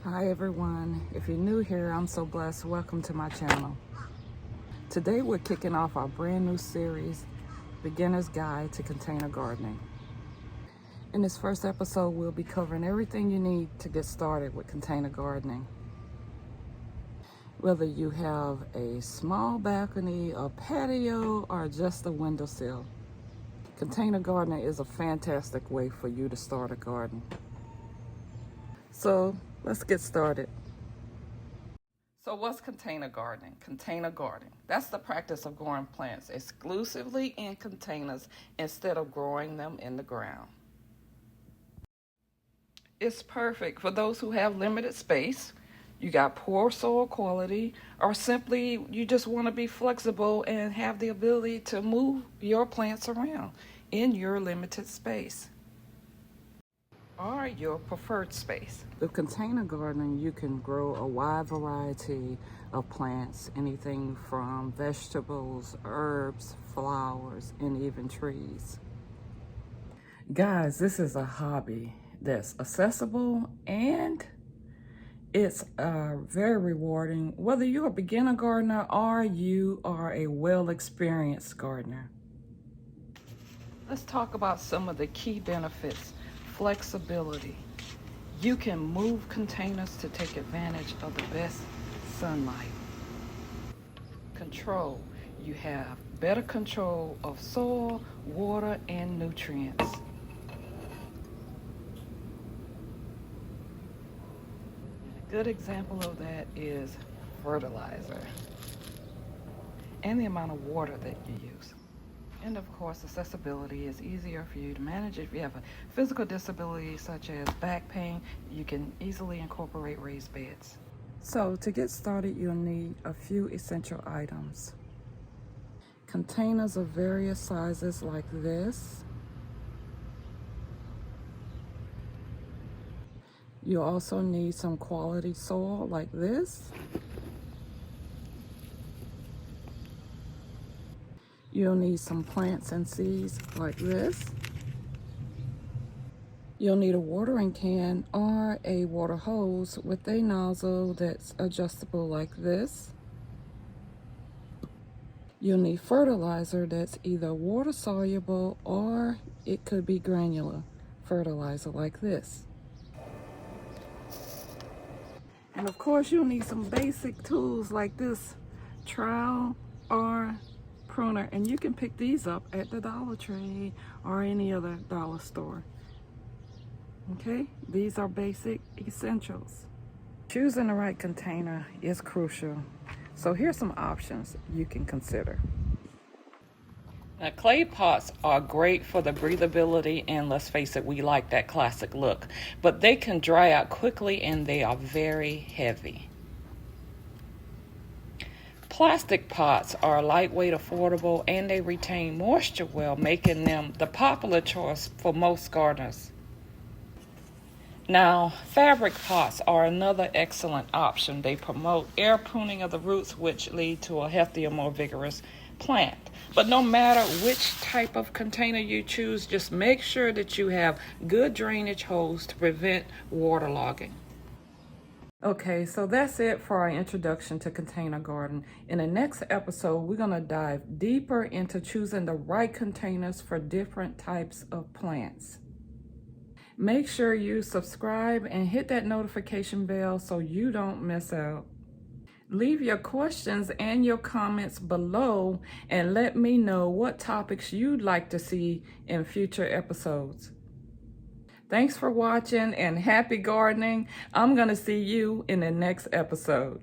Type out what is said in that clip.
Hi everyone, if you're new here, I'm so blessed. Welcome to my channel. Today we're kicking off our brand new series, Beginner's Guide to Container Gardening. In this first episode, we'll be covering everything you need to get started with container gardening. Whether you have a small balcony, a patio, or just a windowsill, container gardening is a fantastic way for you to start a garden. So let's get started. So what's container gardening? Container gardening, that's the practice of growing plants exclusively in containers instead of growing them in the ground. It's perfect for those who have limited space, you got poor soil quality, or simply you just want to be flexible and have the ability to move your plants around in your limited space or your preferred space. With container gardening, you can grow a wide variety of plants, anything from vegetables, herbs, flowers, and even trees. Guys, this is a hobby that's accessible and it's very rewarding, whether you're a beginner gardener or you are a well-experienced gardener. Let's talk about some of the key benefits. Flexibility. You can move containers to take advantage of the best sunlight. Control. You have better control of soil, water, and nutrients. A good example of that is fertilizer and the amount of water that you use. And of course, accessibility is easier for you to manage. If you have a physical disability such as back pain, you can easily incorporate raised beds. So to get started, you'll need a few essential items. Containers of various sizes like this. You'll also need some quality soil like this. You'll need some plants and seeds like this. You'll need a watering can or a water hose with a nozzle that's adjustable like this. You'll need fertilizer that's either water soluble or it could be granular fertilizer like this. And of course, you'll need some basic tools like this trowel or pruner, and you can pick these up at the Dollar Tree or any other dollar store. Okay, these are basic essentials. Choosing the right container is crucial. So here's some options you can consider. Now, clay pots are great for the breathability, and let's face it, we like that classic look, but they can dry out quickly and they are very heavy. Plastic pots are lightweight, affordable, and they retain moisture well, making them the popular choice for most gardeners. Now, fabric pots are another excellent option. They promote air pruning of the roots, which lead to a healthier, more vigorous plant. But no matter which type of container you choose, just make sure that you have good drainage holes to prevent waterlogging. Okay, so that's it for our introduction to container garden. In the next episode, we're going to dive deeper into choosing the right containers for different types of plants. Make sure you subscribe and hit that notification bell so you don't miss out. Leave your questions and your comments below and let me know what topics you'd like to see in future episodes. Thanks for watching and happy gardening. I'm going to see you in the next episode.